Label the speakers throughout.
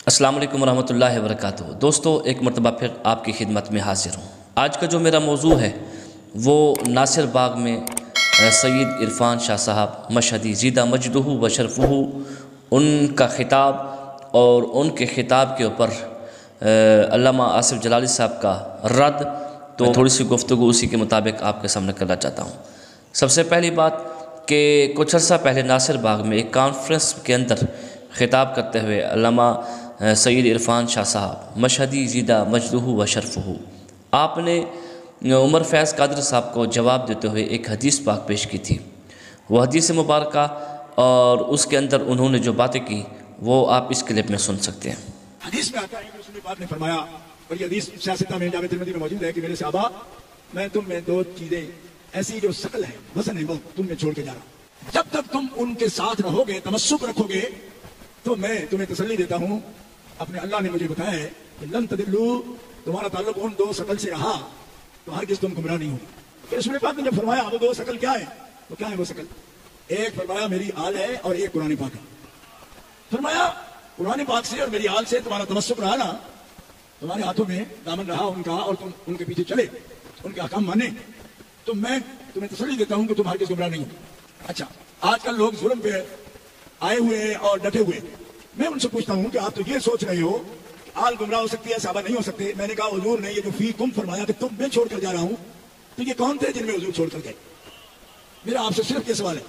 Speaker 1: السلام علیکم ورحمۃ اللہ وبرکاتہ۔ دوستو، ایک مرتبہ پھر آپ کی خدمت میں حاضر ہوں۔ آج کا جو میرا موضوع ہے وہ ناصر باغ میں سید عرفان شاہ صاحب مشہدی زیدہ مجدہ و شرفہ ان کا خطاب اور ان کے خطاب کے اوپر علامہ آصف جلالی صاحب کا رد، تو تھوڑی سی گفتگو اسی کے مطابق آپ کے سامنے کرنا چاہتا ہوں۔ سب سے پہلی بات کہ کچھ عرصہ پہلے ناصر باغ میں ایک کانفرنس کے اندر خطاب کرتے ہوئے علامہ سید عرفان شاہ صاحب مشہدی زیدہ مجدہ و شرفہ آپ نے عمر فیض قادری صاحب کو جواب دیتے ہوئے ایک حدیث پاک پیش کی تھی۔ وہ حدیث مبارکہ اور اس کے اندر انہوں نے جو باتیں کی وہ آپ اس کلپ میں سن سکتے ہیں۔
Speaker 2: حدیث میں آتا ہے کہ رسول پاک نے فرمایا، اور یہ حدیث سیاستہ میں جامع ترمذی میں موجود ہے کہ میرے صحابہ، میں تم میں دو چیزیں ایسی جو شکل ہے، وزن ہے، وہ تم میں چھوڑ کے جا رہا ہوں۔ جب تک تم ان کے ساتھ رہو گے، تمسک رکھو گے، تو میں تمہیں تسلی دیتا ہوں، اپنے اللہ نے مجھے بتایا ہے کہ لن تدلو، تمہارا تعلق ان دو شکل سے رہا تو ہرگز تم گمراہ نہیں ہو۔ رسول پاک نے جب فرمایا وہ دو شکل کیا ہے، تو کیا ہے وہ شکل؟ ایک فرمایا میری آل ہے اور ایک قرآن پاک ہے۔ فرمایا قرآن پاک سے اور میری آل سے تمہارا تمسک رہا نا، تمہارے ہاتھوں میں دامن رہا ان کا، اور تم ان کے پیچھے چلے، ان کے احکام مانے، تو میں تمہیں تسلی دیتا ہوں کہ تم ہرگز گمراہ نہیں ہو۔ اچھا، آج کل لوگ ظلم پہ آئے ہوئے اور ڈٹے ہوئے، میں ان سے پوچھتا ہوں کہ آپ تو یہ سوچ رہے ہو کہ آل گمراہ ہو سکتی ہے، صحابہ نہیں ہو سکتے۔ میں نے کہا حضور نے یہ جو فی کم فرمایا کہ تم میں چھوڑ کر جا رہا ہوں، تو یہ کون تھے جن میں حضور چھوڑ کر گئے؟ میرا آپ سے صرف یہ سوال ہے،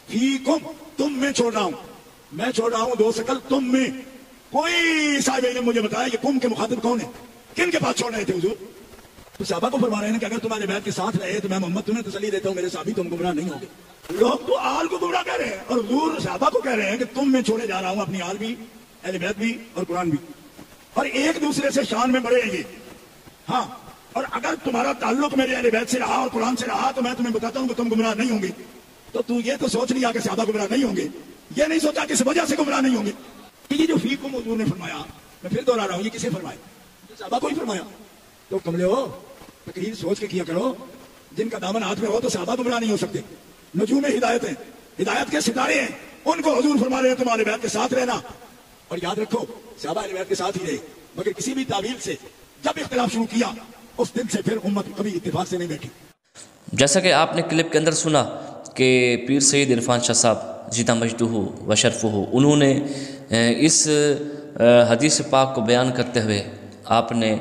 Speaker 2: فی کم، تم میں چھوڑ رہا ہوں، میں چھوڑ رہا ہوں دو شکل تم میں۔ کوئی صاحب علم مجھے بتایا کہ کم کے مخاطب کون ہے، کن کے پاس چھوڑ رہے تھے حضور؟ تو صحابہ کو فرما رہے ہیں کہ اگر تمہارے بیعت کے ساتھ رہے تو میں محمد تمہیں تسلی دیتا ہوں میرے صحابی تم گمراہ نہیں ہوگے۔ لوگ تو آل کو گمراہ کہہ رہے ہیں، اور حضور صحابہ کو کہہ رہے ہیں کہ تم میں چھوڑے جا رہا ہوں، اپنی آل بھی، اہل بیت بھی اور قرآن بھی، اور ایک دوسرے سے شان میں بڑے ہیں یہ۔ ہاں، اور اگر تمہارا تعلق میرے اہل بیت سے رہا اور قرآن سے رہا تو میں تمہیں بتاتا ہوں کہ تم گمراہ نہیں ہوں گے۔ تو یہ تو سوچ لیا کہ صحابہ گمراہ نہیں ہوں گے، یہ نہیں سوچا کس وجہ سے گمراہ نہیں ہوں گے۔ یہ جو فیکم حضور نے فرمایا، میں پھر دوہرا رہا ہوں، یہ کسے فرمایا؟ صحابہ کو ہی فرمایا۔ تو کملے ہو، تقریر سوچ کے کیا کرو، جن کا دامن ہاتھ میں ہو تو صحابہ گمراہ نہیں ہو سکتے۔ نجوم ہدایت ہیں، ہدایت کے ستارے ہیں، ان کو حضور فرما رہے ہیں تمہارے بیعت کے ساتھ رہنا۔ اور یاد رکھو، صحابہ اہل بیت کے ساتھ ہی رہے، مگر کسی بھی تعویل سے جب اختلاف شروع کیا اس دن سے پھر امت کبھی اتفاق سے نہیں بیٹھی۔
Speaker 1: جیسا کہ آپ نے کلپ کے اندر سنا کہ پیر سید عرفان شاہ صاحب زیدہ مجدہ و شرفہ انہوں نے اس حدیث پاک کو بیان کرتے ہوئے آپ نے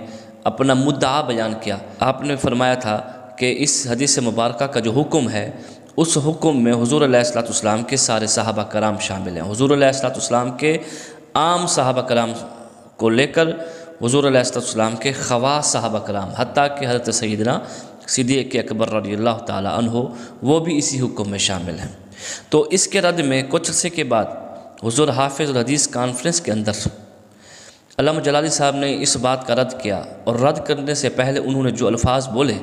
Speaker 1: اپنا مدعا بیان کیا۔ آپ نے فرمایا تھا کہ اس حدیث مبارکہ کا جو حکم ہے، اس حکم میں حضور علیہ الصلوۃ والسلام کے سارے صحابہ کرام شامل ہیں۔ حضور علیہ الصلوۃ والسلام کے عام صحابہ کرام کو لے کر حضور علیہ الصلوۃ والسلام کے خواص صحابہ کرام، حتیٰ کہ حضرت سیدنا صدیق اکبر رضی اللہ تعالی عنہ، وہ بھی اسی حکم میں شامل ہیں۔ تو اس کے رد میں کچھ عرصے کے بعد حضور حافظ الحدیث کانفرنس کے اندر علامہ جلالی صاحب نے اس بات کا رد کیا، اور رد کرنے سے پہلے انہوں نے جو الفاظ بولے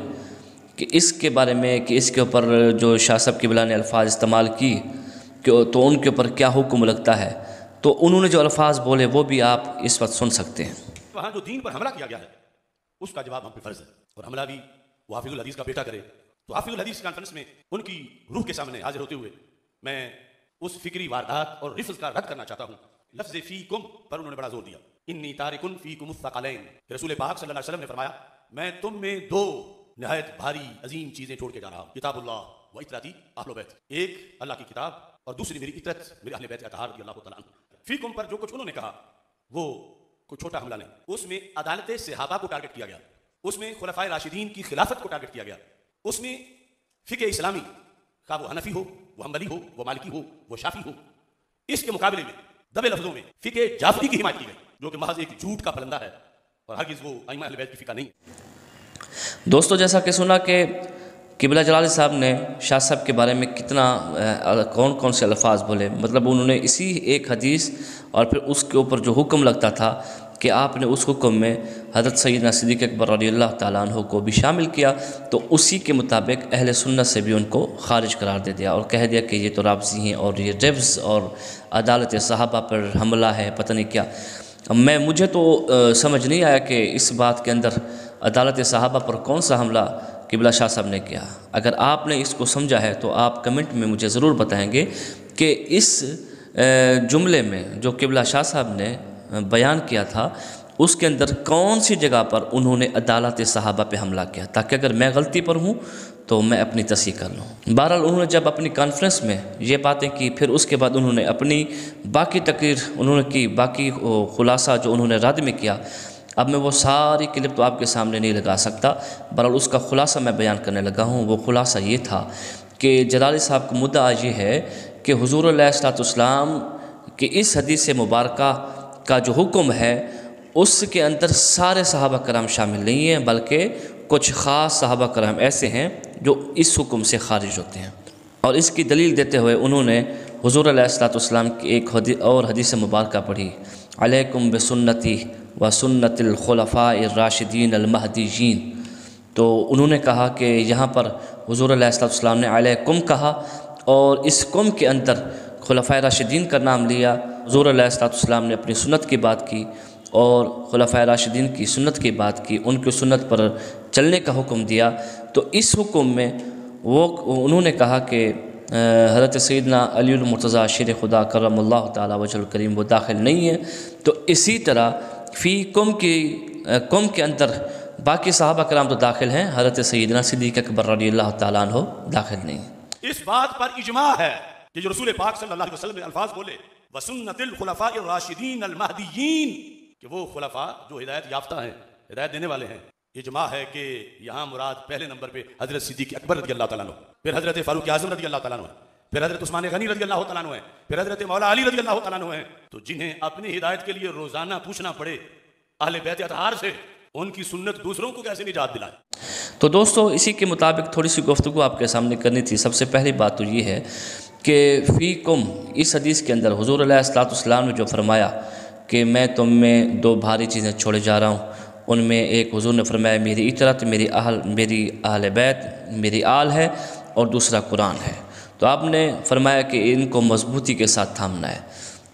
Speaker 1: کہ اس کے بارے میں کہ اس کے اوپر جو شاہ صاحب قبلہ نے الفاظ استعمال کی کہ تو ان کے اوپر کیا حکم لگتا ہے، تو انہوں نے جو الفاظ بولے وہ بھی آپ اس وقت سن سکتے ہیں۔
Speaker 3: وہاں جو دین پر حملہ کیا گیا ہے اس کا جواب ہم پہ فرض ہے، اور حملہ بھی وہ حافظ الحدیث کا بیٹا کرے۔ تو حافظ الحدیث کانفرنس میں ان کی روح کے سامنے حاضر ہوتے ہوئے میں اس فکری واردات اور رفض کا رد کرنا چاہتا ہوں۔ لفظ فیکم پر انہوں نے بڑا زور دیا، انی تارکن فیکم الثقلین۔ رسول پاک صلی اللہ علیہ وسلم نے فرمایا میں تم میں دو نہایت بھاری عظیم چیزیں چھوڑ کے جا رہا ہوں، کتاب اللہ و اطراتی اہل بیت، ایک اللہ کی کتاب اور دوسری میری اطرت، میرے اہل بیت کا اطہار رضی اللہ تعالیٰ عنہ۔ فیکم پر جو کچھ انہوں نے کہا وہ کوئی چھوٹا حملہ نہیں، اس میں عدالت صحابہ کو ٹارگٹ کیا گیا، اس میں خلفائے راشدین کی خلافت کو ٹارگٹ کیا گیا، اس میں فقہ اسلامی، خواہ وہ حنفی ہو، وہ حنبلی ہو، وہ مالکی ہو، وہ شافعی ہو، اس کے مقابلے میں دبے لفظوں میں فقہ جعفری کی حمایت کی گئی، جو کہ محض ایک جھوٹ کا پلندہ ہے اور ہرگز وہ ائمہ اہل بیت کی فقہ نہیں۔
Speaker 1: دوستو، جیسا کہ سنا کہ قبلہ جلالی صاحب نے شاہ صاحب کے بارے میں کتنا کون کون سے الفاظ بولے، مطلب انہوں نے اسی ایک حدیث اور پھر اس کے اوپر جو حکم لگتا تھا کہ آپ نے اس حکم میں حضرت سیدنا صدیق اکبر رضی اللہ تعالیٰ عنہ کو بھی شامل کیا، تو اسی کے مطابق اہل سنت سے بھی ان کو خارج قرار دے دیا اور کہہ دیا کہ یہ تو رافضی ہیں اور یہ رفض اور عدالت صحابہ پر حملہ ہے، پتہ نہیں کیا۔ مجھے تو سمجھ نہیں آیا کہ اس بات کے اندر عدالت صحابہ پر کون سا حملہ قبلہ شاہ صاحب نے کیا۔ اگر آپ نے اس کو سمجھا ہے تو آپ کمنٹ میں مجھے ضرور بتائیں گے کہ اس جملے میں جو قبلہ شاہ صاحب نے بیان کیا تھا اس کے اندر کون سی جگہ پر انہوں نے عدالت صحابہ پہ حملہ کیا، تاکہ اگر میں غلطی پر ہوں تو میں اپنی تصحیح کر لوں۔ بہرحال انہوں نے جب اپنی کانفرنس میں یہ باتیں کی، پھر اس کے بعد انہوں نے اپنی باقی تقریر انہوں نے کی، باقی خلاصہ جو انہوں نے رد میں کیا، اب میں وہ ساری کلپ تو آپ کے سامنے نہیں لگا سکتا، بہرحال اس کا خلاصہ میں بیان کرنے لگا ہوں۔ وہ خلاصہ یہ تھا کہ جلالی صاحب کا مدعا یہ ہے کہ حضور علیہ الصلوۃ والسلام کہ اس حدیث مبارکہ کا جو حکم ہے اس کے اندر سارے صحابہ کرام شامل نہیں ہیں، بلکہ کچھ خاص صحابہ کرام ایسے ہیں جو اس حکم سے خارج ہوتے ہیں۔ اور اس کی دلیل دیتے ہوئے انہوں نے حضور علیہ الصلوۃ والسلام کی ایک اور حدیث مبارکہ پڑھی، علیکم بسنتی و سنت الخلفاء الراشدین المہدیین۔ تو انہوں نے کہا کہ یہاں پر حضور علیہ الصلوۃ والسلام نے علیکم کہا اور اس کم کے اندر خلفاء راشدین کا نام لیا۔ حضور علیہ الصلوۃ والسلام نے اپنی سنت کی بات کی اور خلفاء راشدین کی سنت کی بات کی، ان کی سنت پر چلنے کا حکم دیا۔ تو اس حکم میں انہوں نے کہا کہ حضرت سیدنا علی المرتضیٰ شیر خدا کرم اللہ تعالی وجہ الکریم وہ داخل نہیں ہے۔ تو اسی طرح فی قوم کے اندر باقی صحابہ کرام تو داخل ہیں، حضرت سیدنا صدیق اکبر رضی اللہ تعالیٰ عنہ داخل نہیں ہیں۔
Speaker 3: اس بات پر اجماع ہے کہ جو رسول پاک صلی اللہ علیہ وسلم نے الفاظ بولے وسنت الخلفاء الراشدین المہدیین، کہ وہ خلفاء جو ہدایت یافتہ ہیں، ہدایت دینے والے ہیں، اجماع ہے کہ یہاں مراد پہلے نمبر پہ حضرت صدیق اکبر رضی اللہ تعالیٰ عنہ، پھر حضرت فاروق اعظم رضی اللہ تعالیٰ عنہ، پھر حضرت عثمان غنی رضی اللہ تعالیٰ عنہ ہیں، پھر حضرت مولا علی رضی اللہ تعالیٰ عنہ ہیں۔ تو جنہیں اپنی ہدایت کے لیے روزانہ پوچھنا پڑے اہل بیت اطہار سے، ان کی سنت دوسروں کو کیسے نجات دلائے؟
Speaker 1: تو دوستو اسی کے مطابق تھوڑی سی گفتگو آپ کے سامنے کرنی تھی۔ سب سے پہلی بات تو یہ ہے کہ فیکم اس حدیث کے اندر حضور علیہ الصلوۃ والسلام نے جو فرمایا کہ میں تم میں دو بھاری چیزیں چھوڑے جا رہا ہوں، ان میں ایک حضور نے فرمایا میری اطاعت، میری اہل بیت، میری آل ہے، اور دوسرا قرآن ہے۔ تو آپ نے فرمایا کہ ان کو مضبوطی کے ساتھ تھامنا ہے۔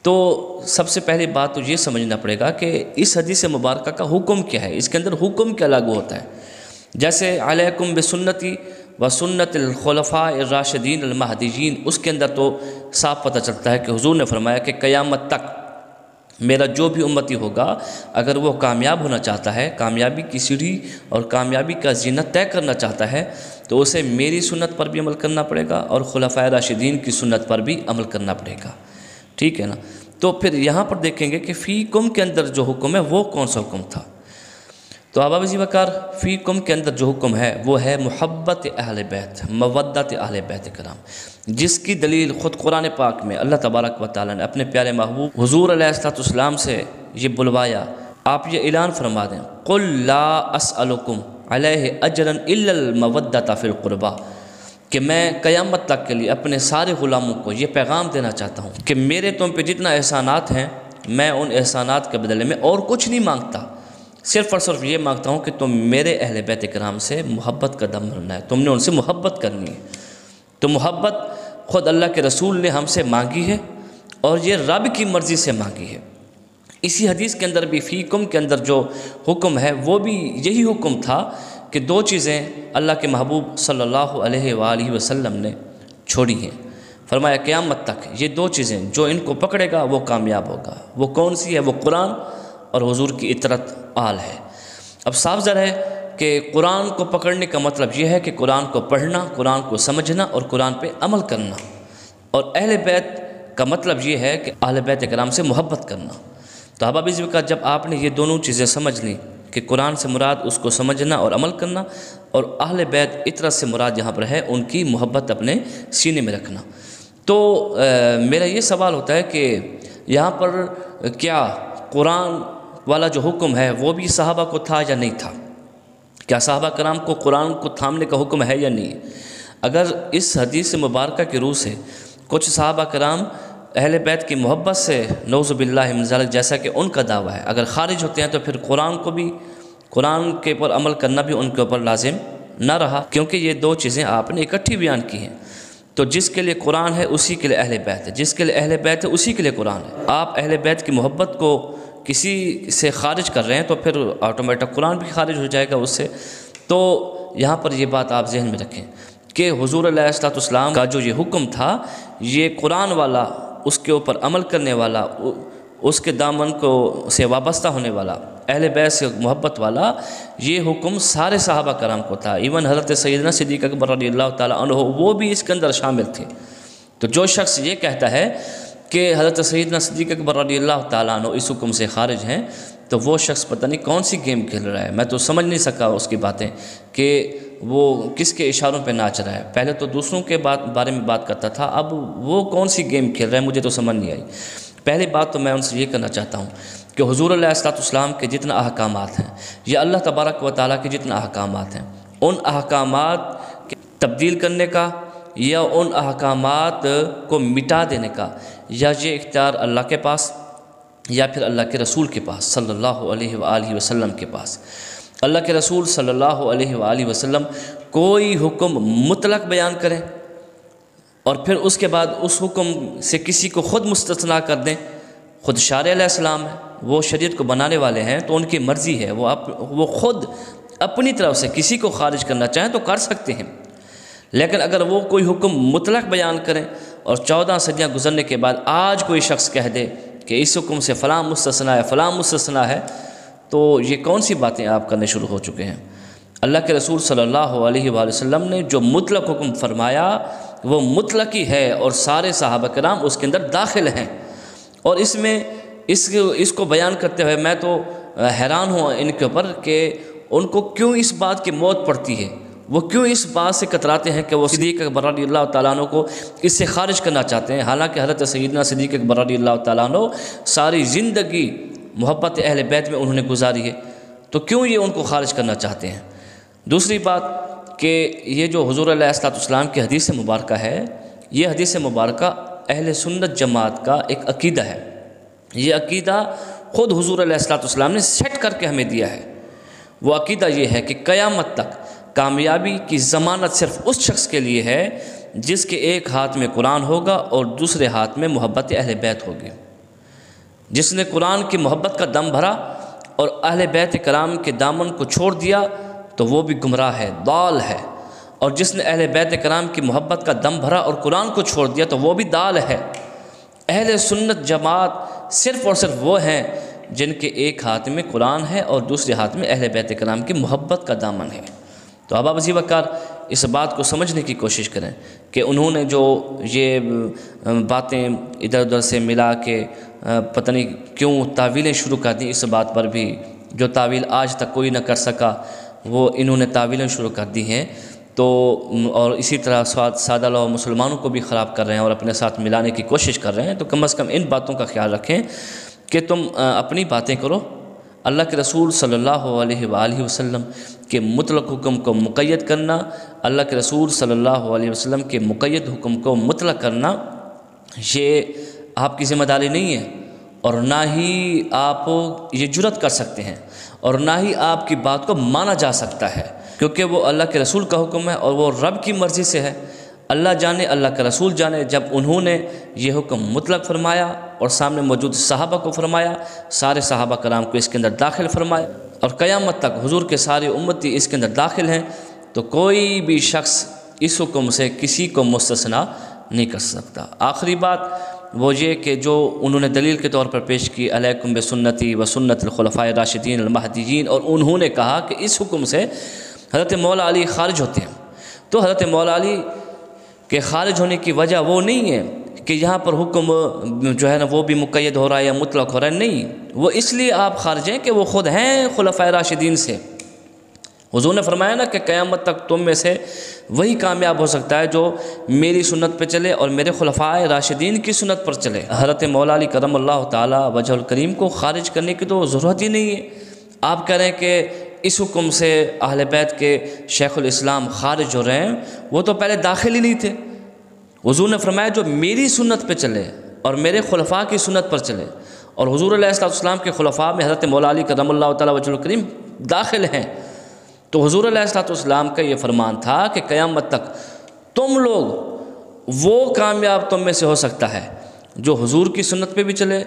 Speaker 1: تو سب سے پہلی بات تو یہ سمجھنا پڑے گا کہ اس حدیث مبارکہ کا حکم کیا ہے، اس کے اندر حکم کیا لاگو ہوتا ہے۔ جیسے علیکم بسنتی و سنت الخلفاء الراشدین المہدیین، اس کے اندر تو صاف پتہ چلتا ہے کہ حضور نے فرمایا کہ قیامت تک میرا جو بھی امتی ہوگا اگر وہ کامیاب ہونا چاہتا ہے، کامیابی کی سیڑھی اور کامیابی کا زینت طے کرنا چاہتا ہے، تو اسے میری سنت پر بھی عمل کرنا پڑے گا اور خلفاء راشدین کی سنت پر بھی عمل کرنا پڑے گا، ٹھیک ہے نا۔ تو پھر یہاں پر دیکھیں گے کہ فی قوم کے اندر جو حکم ہے وہ کون سا حکم تھا۔ تو احباب عزیز وقار، فی قوم کے اندر جو حکم ہے وہ ہے محبت اہل بیت، مودت اہل بیت کرام، جس کی دلیل خود قرآن پاک میں اللہ تبارک و تعالیٰ نے اپنے پیارے محبوب حضور علیہ الصلوۃ والسلام سے یہ بلوایا۔ آپ یہ اعلان فرما دیں، قل لا اسألکم علیہ اجرا الا المودۃ فی القربى، کہ میں قیامت تک کے لیے اپنے سارے غلاموں کو یہ پیغام دینا چاہتا ہوں کہ میرے تم پہ جتنا احسانات ہیں میں ان احسانات کے بدلے میں اور کچھ نہیں مانگتا، صرف اور صرف یہ مانگتا ہوں کہ تم میرے اہل بیت کرام سے محبت کا دم بھرنا ہے، تم نے ان سے محبت کرنی ہے۔ تو محبت خود اللہ کے رسول نے ہم سے مانگی ہے اور یہ رب کی مرضی سے مانگی ہے۔ اسی حدیث کے اندر بھی فیکم کے اندر جو حکم ہے وہ بھی یہی حکم تھا کہ دو چیزیں اللہ کے محبوب صلی اللہ علیہ وآلہ وسلم نے چھوڑی ہیں۔ فرمایا قیامت تک یہ دو چیزیں جو ان کو پکڑے گا وہ کامیاب ہوگا۔ وہ کون سی ہے؟ وہ قرآن اور حضور کی اطاعت آل ہے۔ اب صاف ظاہر ہے کہ قرآن کو پکڑنے کا مطلب یہ ہے کہ قرآن کو پڑھنا، قرآن کو سمجھنا اور قرآن پہ عمل کرنا، اور اہل بیت کا مطلب یہ ہے کہ اہل بیت کرام سے محبت کرنا۔ تو احباب عزیز کا جب آپ نے یہ دونوں چیزیں سمجھ لیں کہ قرآن سے مراد اس کو سمجھنا اور عمل کرنا، اور اہل بیت اطاعت سے مراد یہاں پر ہے ان کی محبت اپنے سینے میں رکھنا، تو میرا یہ سوال ہوتا ہے کہ یہاں پر کیا قرآن والا جو حکم ہے وہ بھی صحابہ کو تھا یا نہیں تھا؟ کیا صحابہ کرام کو قرآن کو تھامنے کا حکم ہے یا نہیں؟ اگر اس حدیث مبارکہ کی روح سے کچھ صحابہ کرام اہل بیت کی محبت سے نعوذ باللہ من ذالک، جیسا کہ ان کا دعویٰ ہے، اگر خارج ہوتے ہیں تو پھر قرآن کے اوپر عمل کرنا بھی ان کے اوپر لازم نہ رہا، کیونکہ یہ دو چیزیں آپ نے اکٹھی بیان کی ہیں۔ تو جس کے لیے قرآن ہے اسی کے لیے اہل بیت ہے، جس کے لیے اہل بیت ہے اسی کے لیے قرآن ہے۔ آپ اہل بیت کی محبت کو کسی سے خارج کر رہے ہیں تو پھر آٹومیٹک قرآن بھی خارج ہو جائے گا اس سے۔ تو یہاں پر یہ بات آپ ذہن میں رکھیں کہ حضور علیہ الصلوۃ والسلام کا جو یہ حکم تھا، یہ قرآن والا، اس کے اوپر عمل کرنے والا، اس کے دامن کو سے وابستہ ہونے والا، اہل بیت سے محبت والا، یہ حکم سارے صحابہ کرام کو تھا۔ ایون حضرت سیدنا صدیق اکبر رضی اللہ تعالیٰ عنہ وہ بھی اس کے اندر شامل تھے۔ تو جو شخص یہ کہتا ہے کہ حضرت سیدنا صدیق اکبر رضی اللہ تعالیٰ عنہ اس حکم سے خارج ہیں، تو وہ شخص پتہ نہیں کون سی گیم کھیل رہا ہے۔ میں تو سمجھ نہیں سکا اس کی باتیں کہ وہ کس کے اشاروں پہ ناچ رہا ہے۔ پہلے تو دوسروں کے بارے میں بات کرتا تھا، اب وہ کون سی گیم کھیل رہا ہے مجھے تو سمجھ نہیں آئی۔ پہلی بات تو میں ان سے یہ کرنا چاہتا ہوں کہ حضور علیہ السلام کے جتنا احکامات ہیں یا اللہ تبارک و تعالیٰ کے جتنا احکامات ہیں، ان احکامات کے تبدیل کرنے کا یا ان احکامات کو مٹا دینے کا یا یہ اختیار اللہ کے پاس یا پھر اللہ کے رسول کے پاس صلی اللہ علیہ وآلہ وسلم کے پاس۔ اللہ کے رسول صلی اللہ علیہ وآلہ وسلم کوئی حکم مطلق بیان کریں اور پھر اس کے بعد اس حکم سے کسی کو خود مستثنا کر دیں۔ خود شارع علیہ السلام ہے، وہ شریعت کو بنانے والے ہیں، تو ان کی مرضی ہے، وہ خود اپنی طرف سے کسی کو خارج کرنا چاہیں تو کر سکتے ہیں۔ لیکن اگر وہ کوئی حکم مطلق بیان کریں اور 14 صدیاں گزرنے کے بعد آج کوئی شخص کہہ دے کہ اس حکم سے فلاں مستثنا ہے فلاں مستثنا ہے، تو یہ کون سی باتیں آپ کرنے شروع ہو چکے ہیں؟ اللہ کے رسول صلی اللہ علیہ وآلہ وسلم نے جو مطلق حکم فرمایا وہ مطلق ہی ہے، اور سارے صحابہ کرام اس کے اندر داخل ہیں۔ اور اس میں اس کو بیان کرتے ہوئے میں تو حیران ہوں ان کے اوپر کہ ان کو کیوں اس بات کی موت پڑتی ہے، وہ کیوں اس بات سے کتراتے ہیں کہ وہ صدیق اکبر رضی اللہ تعالیٰ عنہ کو اس سے خارج کرنا چاہتے ہیں، حالانکہ حضرت سیدنا صدیق اکبر رضی اللہ تعالیٰ عنہ ساری زندگی محبت اہل بیت میں انہوں نے گزاری ہے، تو کیوں یہ ان کو خارج کرنا چاہتے ہیں؟ دوسری بات کہ یہ جو حضور علیہ السلام کی حدیث مبارکہ ہے، یہ حدیث مبارکہ اہل سنت جماعت کا ایک عقیدہ ہے۔ یہ عقیدہ خود حضور علیہ السلام نے سیٹ کر کے ہمیں دیا ہے۔ وہ عقیدہ یہ ہے کہ قیامت تک کامیابی کی ضمانت صرف اس شخص کے لیے ہے جس کے ایک ہاتھ میں قرآن ہوگا اور دوسرے ہاتھ میں محبت اہل بیت ہوگی۔ جس نے قرآن کی محبت کا دم بھرا اور اہل بیت کرام کے دامن کو چھوڑ دیا تو وہ بھی گمراہ ہے، ضال ہے، اور جس نے اہل بیت کرام کی محبت کا دم بھرا اور قرآن کو چھوڑ دیا تو وہ بھی ضال ہے۔ اہل سنت جماعت صرف اور صرف وہ ہیں جن کے ایک ہاتھ میں قرآن ہے اور دوسرے ہاتھ میں اہل بیت کرام کی محبت کا دامن ہے۔ تو اب عزیز وقار اس بات کو سمجھنے کی کوشش کریں کہ انہوں نے جو یہ باتیں ادھر ادھر سے ملا کے پتہ نہیں کیوں تعویلیں شروع کر دیں، اس بات پر بھی جو تعویل آج تک کوئی نہ کر سکا وہ انہوں نے تعویلیں شروع کر دی ہیں، تو اور اسی طرح سادہ لو مسلمانوں کو بھی خراب کر رہے ہیں اور اپنے ساتھ ملانے کی کوشش کر رہے ہیں۔ تو کم از کم ان باتوں کا خیال رکھیں کہ تم اپنی باتیں کرو، اللہ کے رسول صلی اللہ علیہ وآلہ وسلم کے مطلق حکم کو مقید کرنا، اللہ کے رسول صلی اللہ علیہ وسلم کے مقید حکم کو مطلق کرنا، یہ آپ کی ذمہ داری نہیں ہے، اور نہ ہی آپ یہ جرات کر سکتے ہیں، اور نہ ہی آپ کی بات کو مانا جا سکتا ہے، کیونکہ وہ اللہ کے رسول کا حکم ہے اور وہ رب کی مرضی سے ہے۔ اللہ جانے، اللہ کا رسول جانے، جب انہوں نے یہ حکم مطلق فرمایا اور سامنے موجود صحابہ کو فرمایا، سارے صحابہ کرام کو اس کے اندر داخل فرمایا، اور قیامت تک حضور کے سارے امتی اس کے اندر داخل ہیں، تو کوئی بھی شخص اس حکم سے کسی کو مستثنا نہیں کر سکتا۔ آخری بات وہ یہ کہ جو انہوں نے دلیل کے طور پر پیش کی، علیکم بسنتی و سنت الخلفاء الراشدین المہدیین، اور انہوں نے کہا کہ اس حکم سے حضرت مولا علی خارج ہوتے ہیں، تو حضرت مولا علی کے خارج ہونے کی وجہ وہ نہیں ہے کہ یہاں پر حکم جو ہے نا وہ بھی مقید ہو رہا ہے یا مطلق ہو رہا ہے، نہیں، وہ اس لیے آپ خارج ہیں کہ وہ خود ہیں خلفائے راشدین سے۔ حضور نے فرمایا نا کہ قیامت تک تم میں سے وہی کامیاب ہو سکتا ہے جو میری سنت پہ چلے اور میرے خلفائے راشدین کی سنت پر چلے۔ حضرت مولا علی کرم اللہ تعالی وجہ الکریم کو خارج کرنے کی تو ضرورت ہی نہیں ہے۔ آپ کہہ رہے ہیں کہ اس حکم سے اہل بیت کے شیخ الاسلام خارج ہو رہے ہیں، وہ تو پہلے داخل ہی نہیں تھے۔ حضور نے فرمایا جو میری سنت پہ چلے اور میرے خلفاء کی سنت پر چلے، اور حضور علیہ السلام کے خلفاء میں حضرت مولا علی کرم اللہ تعالی وجہ الکریم داخل ہیں، تو حضور علیہ السلام کا یہ فرمان تھا کہ قیامت تک تم لوگ وہ کامیاب تم میں سے ہو سکتا ہے جو حضور کی سنت پہ بھی چلے،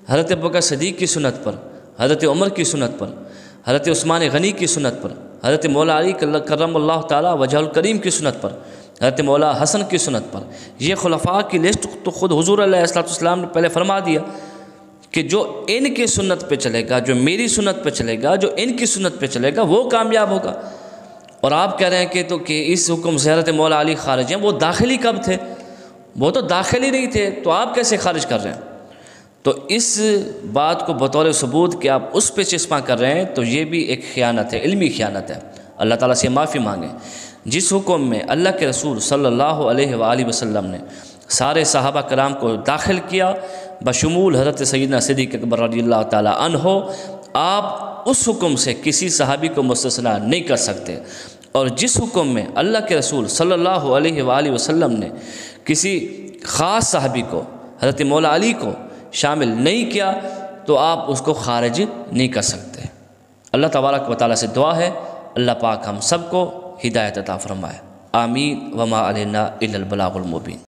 Speaker 1: حضرت ابوبکر صدیق کی سنت پر، حضرت عمر کی سنت پر، حضرت عثمان غنی کی سنت پر، حضرت مولا علی کرم اللہ تعالی وجہ الکریم کی سنت پر، حضرت مولا حسن کی سنت پر۔ یہ خلفاء کی لسٹ تو خود حضور علیہ السلام نے پہلے فرما دیا کہ جو ان کی سنت پہ چلے گا، جو میری سنت پہ چلے گا، جو ان کی سنت پہ چلے گا، وہ کامیاب ہوگا۔ اور آپ کہہ رہے ہیں کہ اس حکم سے حضرت مولا علی خارج ہیں، وہ داخلی کب تھے؟ وہ تو داخلی نہیں تھے، تو آپ کیسے خارج کر رہے ہیں؟ تو اس بات کو بطور ثبوت کہ آپ اس پہ چسپاں کر رہے ہیں، تو یہ بھی ایک خیانت ہے، علمی خیانت ہے۔ اللہ تعالیٰ سے معافی مانگیں۔ جس حکم میں اللہ کے رسول صلی اللہ علیہ وآلہ وسلم نے سارے صحابہ کرام کو داخل کیا، بشمول حضرت سیدنا صدیق اکبر رضی اللہ تعالیٰ عنہ، آپ اس حکم سے کسی صحابی کو مستثنیٰ نہیں کر سکتے۔ اور جس حکم میں اللہ کے رسول صلی اللہ علیہ وآلہ وسلم نے کسی خاص صحابی کو، حضرت مولا علی کو شامل نہیں کیا، تو آپ اس کو خارج نہیں کر سکتے۔ اللہ تبارک و تعالیٰ سے دعا ہے اللہ پاک ہم سب کو ہدایت عطا فرمائے۔ آمین۔ وما علینا الا البلاغ المبین۔